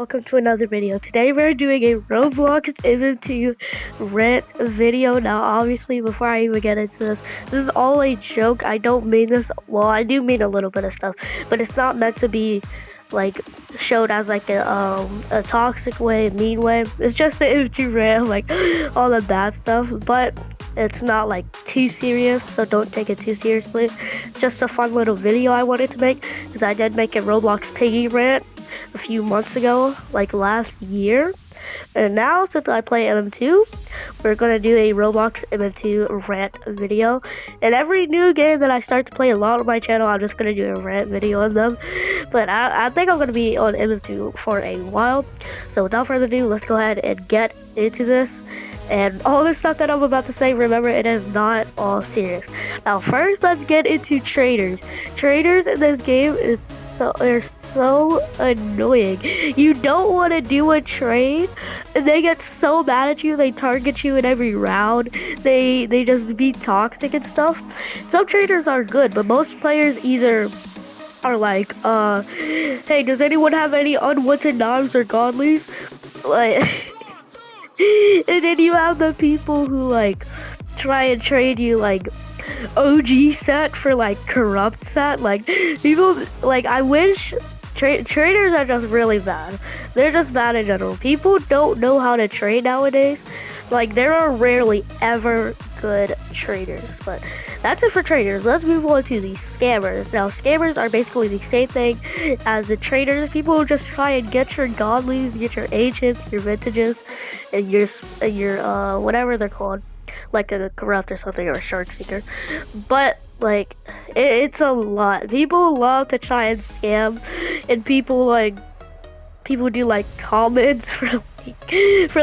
Welcome to another video. Today we're doing a Roblox MM2 RANT video. Now obviously before I even get into this is all a joke. I don't mean this, well I do mean a little bit of stuff, but it's not meant to be like showed as like a toxic way, mean way. It's just the MM2 RANT, like all the bad stuff, but it's not like too serious, so don't take it too seriously. Just a fun little video I wanted to make, because I did make a Roblox Piggy rant a few months ago, like last year. And now, since I play MM2, we're gonna do a Roblox MM2 rant video. And every new game that I start to play a lot on my channel, I'm just gonna do a rant video on them. But I think I'm gonna be on MM2 for a while. So without further ado, let's go ahead and get into this. And all this stuff that I'm about to say, remember, it is not all serious. Now first, let's get into traders. Traders in this game they're so annoying. You don't want to do a trade and they get so mad at you. They target you in every round. They just be toxic and stuff. Some traders are good, but most players either are like, hey, does anyone have any unwanted knives or godlies? Like, and then you have the people who like try and trade you like OG set for like corrupt set. Like people, like I wish traders are just really bad. They're just bad in general. People don't know how to trade nowadays. Like there are rarely ever good traders. But that's it for traders. Let's move on to the scammers. Now scammers are basically the same thing as the traders. People who just try and get your godlies, get your ancients, your vintages, and your whatever they're called, like a corrupt or something, or a shark seeker. But like it's a lot. People love to try and scam, and people do like comments for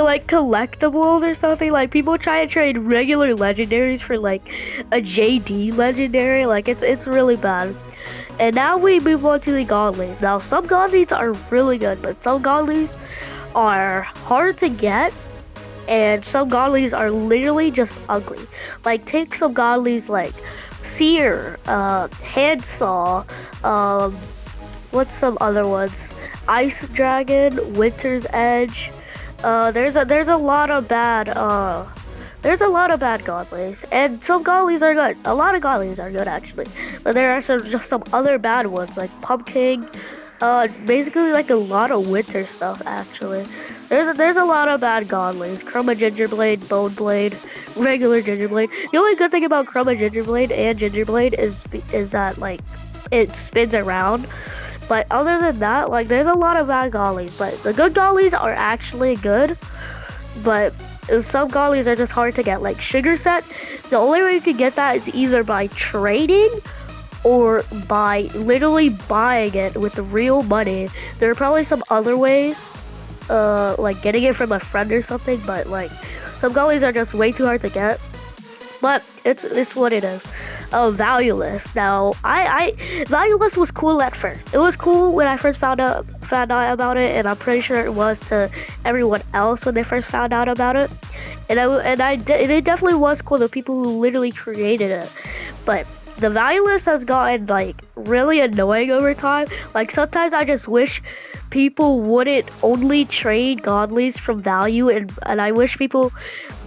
like collectibles or something. Like people try and trade regular legendaries for like a JD legendary. Like it's really bad. And now we move on to the godlies. Now some godlies are really good, but some godlies are hard to get, and some godlies are literally just ugly. Like take some godlies like Seer, Handsaw, what's some other ones? Ice Dragon, Winter's Edge. There's a lot of bad godlies, and some godlies are good. A lot of godlies are good actually, but there are just some other bad ones like Pumpkin. Basically like a lot of winter stuff actually. There's a lot of bad godlies. Chroma Gingerblade, Bone Blade, regular Gingerblade. The only good thing about Chroma Gingerblade and Gingerblade is that like it spins around. But other than that, like there's a lot of bad godlies. But the good godlies are actually good. But some godlies are just hard to get. Like Sugar Set, the only way you can get that is either by trading or by literally buying it with real money. There are probably some other ways, like getting it from a friend or something, but like some godlies are just way too hard to get. But it's what it is. Valueless. Now Valueless was cool at first. It was cool when I first found out about it, and I'm pretty sure it was to everyone else when they first found out about it. And it definitely was cool to people who literally created it. But the Valueless has gotten like really annoying over time. Like sometimes I just wish people wouldn't only trade godlies from value, and I wish people,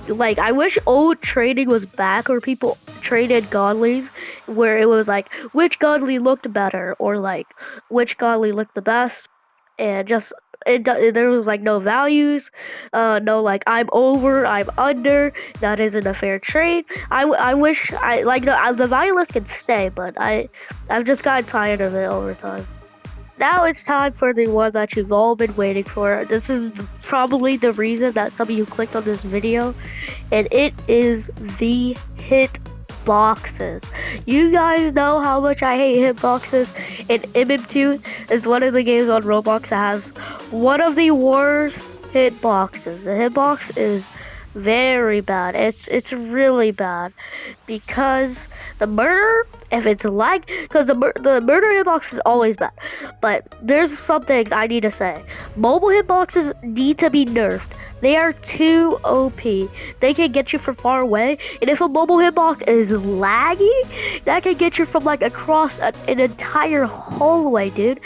like I wish old trading was back, where people traded godlies where it was like which godly looked better, or like which godly looked the best, and just there was like no values, no like I'm over, I'm under, that isn't a fair trade. I wish I like the valueless can stay, but I've just gotten tired of it over time. Now it's time for the one that you've all been waiting for. This is probably the reason that some of you clicked on this video, and it is the hit boxes. You guys know how much I hate hitboxes, and MM2 is one of the games on Roblox that has one of the worst hitboxes. The hitbox is very bad. It's really bad, because the murder, if it's like, because the murder hitbox is always bad. But there's some things I need to say. Mobile hitboxes need to be nerfed. They are too OP. They can get you from far away, and if a mobile hitbox is laggy, that can get you from like across an entire hallway, dude.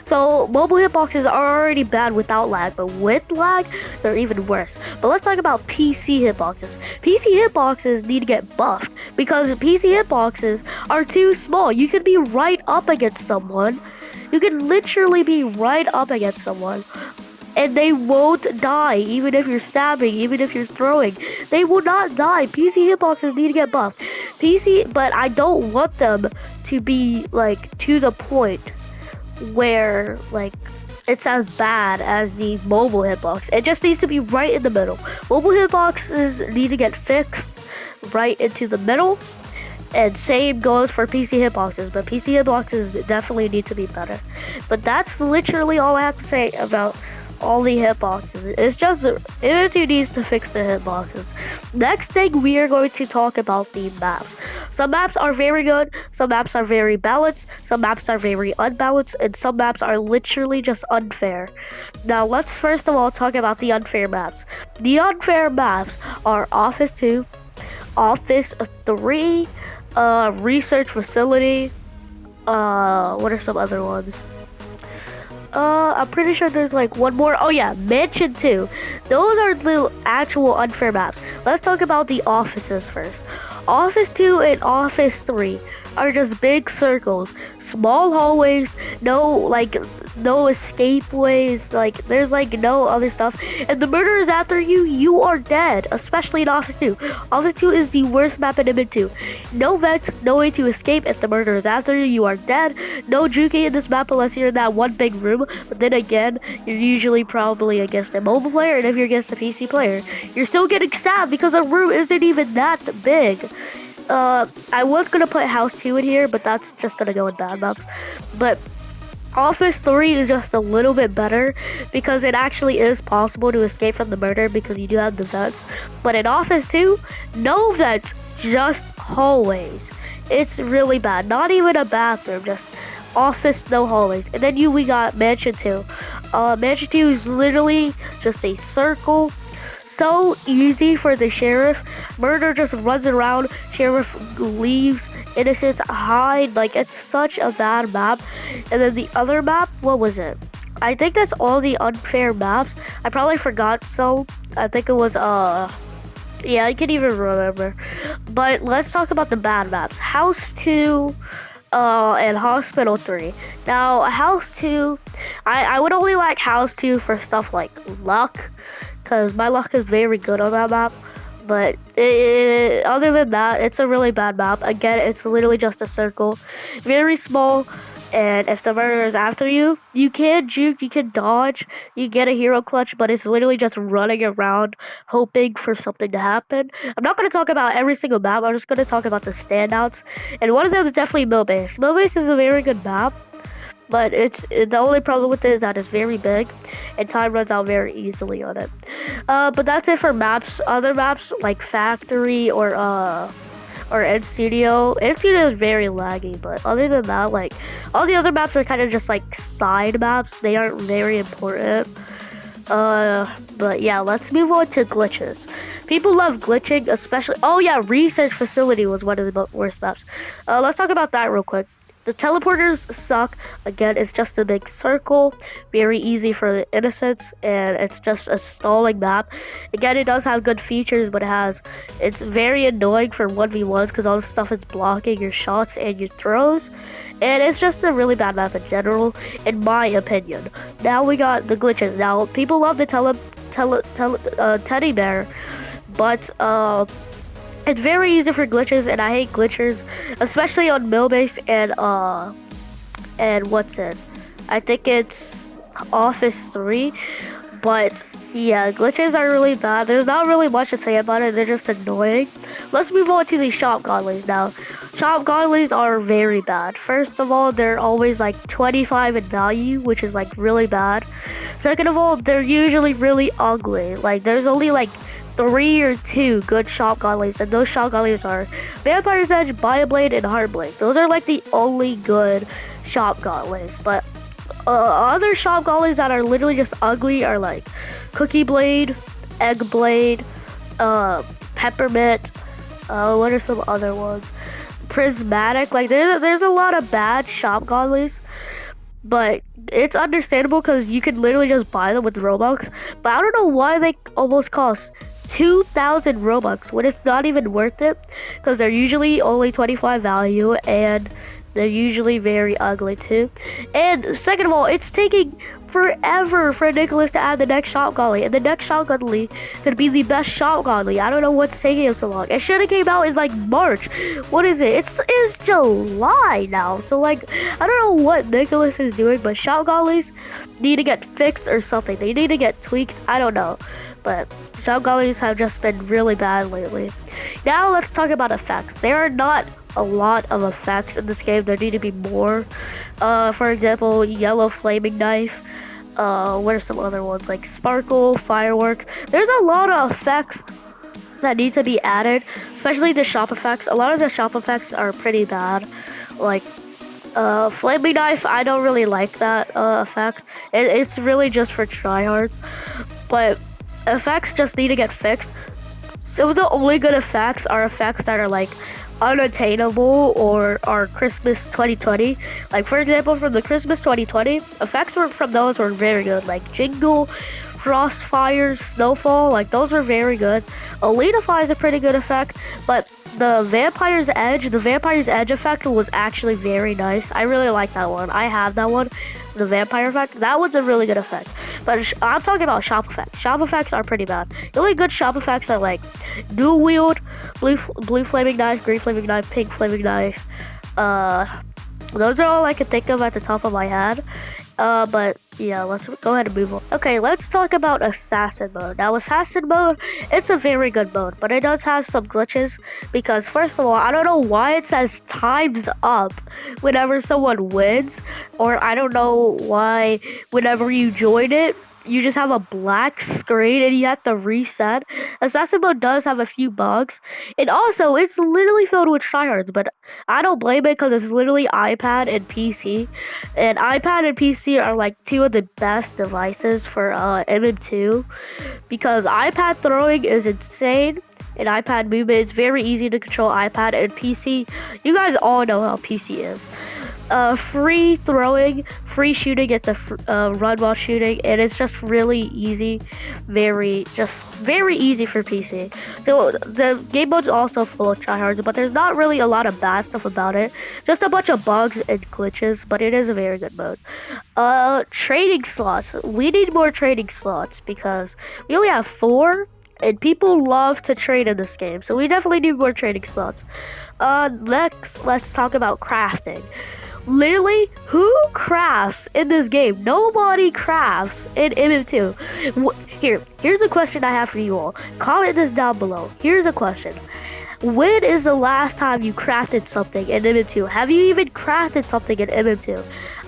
So mobile hitboxes are already bad without lag, but with lag, they're even worse. But let's talk about PC hitboxes. PC hitboxes need to get buffed because PC hitboxes are too small. You can be right up against someone. You can literally be right up against someone and they won't die, even if you're stabbing, even if you're throwing. They will not die. PC hitboxes need to get buffed. But I don't want them to be like to the point where like it's as bad as the mobile hitbox. It just needs to be right in the middle. Mobile hitboxes need to get fixed right into the middle. And same goes for PC hitboxes, but PC hitboxes definitely need to be better. But that's literally all I have to say about all the hitboxes. It's just Unity needs to fix the hitboxes. Next thing, we are going to talk about the maps. Some maps are very good, some maps are very balanced, some maps are very unbalanced, and some maps are literally just unfair. Now let's first of all talk about the unfair maps. The unfair maps are Office 2, Office 3, Research Facility, what are some other ones? I'm pretty sure there's like one more. Oh yeah, Mansion 2. Those are the actual unfair maps. Let's talk about the offices first. Office 2 and Office 3 are just big circles, small hallways, no escape ways, like there's like no other stuff. If the murderer is after you, you are dead, especially in Office 2. Office 2 is the worst map in Image 2. No vents, no way to escape. If the murderer is after you, you are dead. No juking in this map unless you're in that one big room, but then again, you're usually probably against a mobile player, and if you're against a PC player, you're still getting stabbed because the room isn't even that big. I was gonna put House 2 in here, but that's just gonna go in bad maps. But Office 3 is just a little bit better because it actually is possible to escape from the murder because you do have the vents. But in Office 2, no vents, just hallways. It's really bad. Not even a bathroom, just office, no hallways. And then we got Mansion 2. Mansion 2 is literally just a circle. So easy for the sheriff. Murder just runs around, sheriff leaves, innocents hide. Like, it's such a bad map. And then the other map, what was it? I think that's all the unfair maps. I probably forgot some. I think it was yeah, I can't even remember. But let's talk about the bad maps. House 2 and Hospital 3. Now, House 2, I would only like House 2 for stuff like luck, because my luck is very good on that map. But other than that, it's a really bad map. Again, it's literally just a circle, very small. And if the murderer is after you, you can juke, you can dodge, you get a hero clutch, but it's literally just running around hoping for something to happen. I'm not going to talk about every single map, I'm just going to talk about the standouts. And one of them is definitely Millbase. Millbase is a very good map, but the only problem with it is that it's very big and time runs out very easily on it. But that's it for maps. Other maps like Factory or End Studio. End Studio is very laggy, but other than that, like all the other maps are kind of just like side maps. They aren't very important. But yeah, let's move on to glitches. People love glitching, especially. Oh yeah, Research Facility was one of the worst maps. Let's talk about that real quick. The teleporters suck. Again, it's just a big circle, very easy for the innocents, and it's just a stalling map. Again, it does have good features, but it's very annoying for 1v1s because all this stuff is blocking your shots and your throws, and it's just a really bad map in general, in my opinion. Now we got the glitches. Now, people love the teddy bear, but it's very easy for glitches, and I hate glitchers, especially on Millbase and what's it? I think it's Office 3. But yeah, glitches are really bad. There's not really much to say about it. They're just annoying. Let's move on to the shop godlies now. Shop godlies are very bad. First of all, they're always like 25 in value, which is like really bad. Second of all, they're usually really ugly. Like there's only like 3 or 2 good shop godlies, and those shop godlies are Vampire's Edge, Bioblade, and Heartblade. Those are like the only good shop godlies. But other shop godlies that are literally just ugly are like Cookie Blade, Eggblade, Peppermint. What are some other ones? Prismatic. Like there's a lot of bad shop godlies, but it's understandable because you can literally just buy them with Robux. But I don't know why they almost cost 2,000 Robux when it's not even worth it, because they're usually only 25 value and they're usually very ugly too. And second of all, it's taking forever for Nikilis to add the next shop godly, and the next shop godly could be the best shop godly. I don't know what's taking him so long. It should have came out in like March. What is it? It's July now. So like I don't know what Nikilis is doing, but shop godlies need to get fixed or something. They need to get tweaked. I don't know, but shop godlies have just been really bad lately. Now let's talk about effects. There are not a lot of effects in this game. There need to be more. For example, yellow flaming knife. What are some other ones? Like sparkle, fireworks. There's a lot of effects that need to be added, especially the shop effects. A lot of the shop effects are pretty bad. Like flaming knife, I don't really like that effect. It's really just for tryhards. But effects just need to get fixed. So the only good effects are effects that are like unattainable or are Christmas 2020. Like for example, from the Christmas 2020, effects from those were very good. Like Jingle, Frostfire, Snowfall, like those were very good. Elitify is a pretty good effect, but the Vampire's Edge effect was actually very nice. I really like that one. I have that one, the Vampire effect. That was a really good effect. But I'm talking about shop effects. Shop effects are pretty bad. The only good shop effects are like dual wield, blue flaming knife, green flaming knife, pink flaming knife. Those are all I can think of at the top of my head. But yeah, let's go ahead and move on. Okay, let's talk about Assassin mode. Now, Assassin mode, it's a very good mode, but it does have some glitches because, first of all, I don't know why it says time's up whenever someone wins, or I don't know why whenever you join it, you just have a black screen and you have to reset. Assassin mode does have a few bugs, and also it's literally filled with tryhards, but I don't blame it because it's literally iPad and PC, and iPad and PC are like two of the best devices for MM2 because iPad throwing is insane. And iPad movement is very easy to control. iPad and PC, you guys all know how PC is. Free throwing, free shooting, it's a run while shooting, and it's just really easy, very easy for PC. So the game mode's also full of tryhards, but there's not really a lot of bad stuff about it, just a bunch of bugs and glitches, but it is a very good mode. Trading slots, we need more trading slots because we only have 4, and people love to trade in this game, so we definitely need more trading slots. Next, let's talk about crafting. Literally, who crafts in this game? Nobody crafts in MM2. Here's a question I have for you all. Comment this down below. Here's a question. When is the last time you crafted something in MM2? Have you even crafted something in MM2?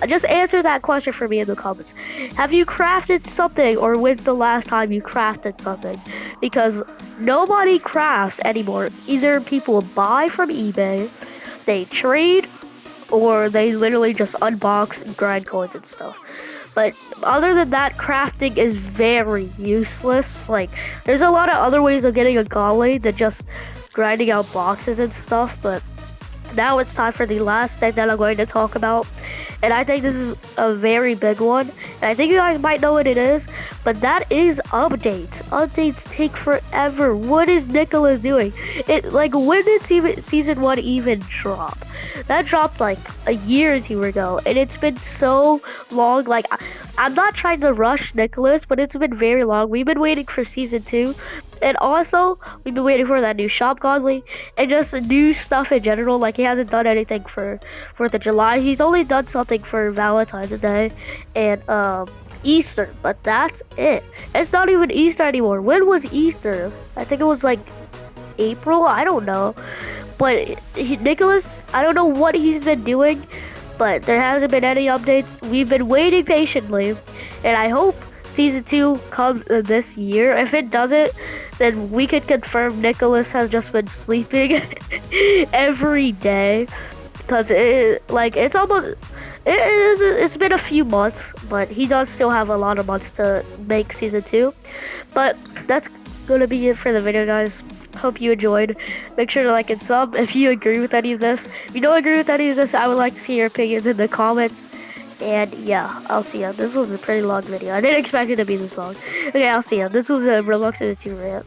Just answer that question for me in the comments. Have you crafted something, or when's the last time you crafted something? Because nobody crafts anymore. Either people buy from eBay, they trade, or they literally just unbox and grind coins and stuff. But other than that, crafting is very useless. Like, there's a lot of other ways of getting a gauntlet than just grinding out boxes and stuff. But now it's time for the last thing that I'm going to talk about. And I think this is a very big one. And I think you guys might know what it is. But that is updates. Updates take forever. What is Nikilis doing? When did season 1 even drop? That dropped like a year or 2 ago. And it's been so long. Like, I'm not trying to rush Nikilis, but it's been very long. We've been waiting for season 2. And also, we've been waiting for that new shop godly and just new stuff in general. Like, he hasn't done anything for 4th of July. He's only done something for Valentine's Day and Easter, but that's it. It's not even Easter anymore. When was Easter? I think it was like April. I don't know. But Nikilis, I don't know what he's been doing, but there hasn't been any updates. We've been waiting patiently, and I hope season 2 comes this year. If it doesn't, then we can confirm Nikilis has just been sleeping every day, because it's almost, It's been a few months, but he does still have a lot of months to make season 2. But that's gonna be it for the video, guys. Hope you enjoyed. Make sure to like and sub if you agree with any of this. If you don't agree with any of this, I would like to see your opinions in the comments. And yeah, I'll see ya. This was a pretty long video. I didn't expect it to be this long. Okay, I'll see ya. This was a ROBLOX MM2 RANT.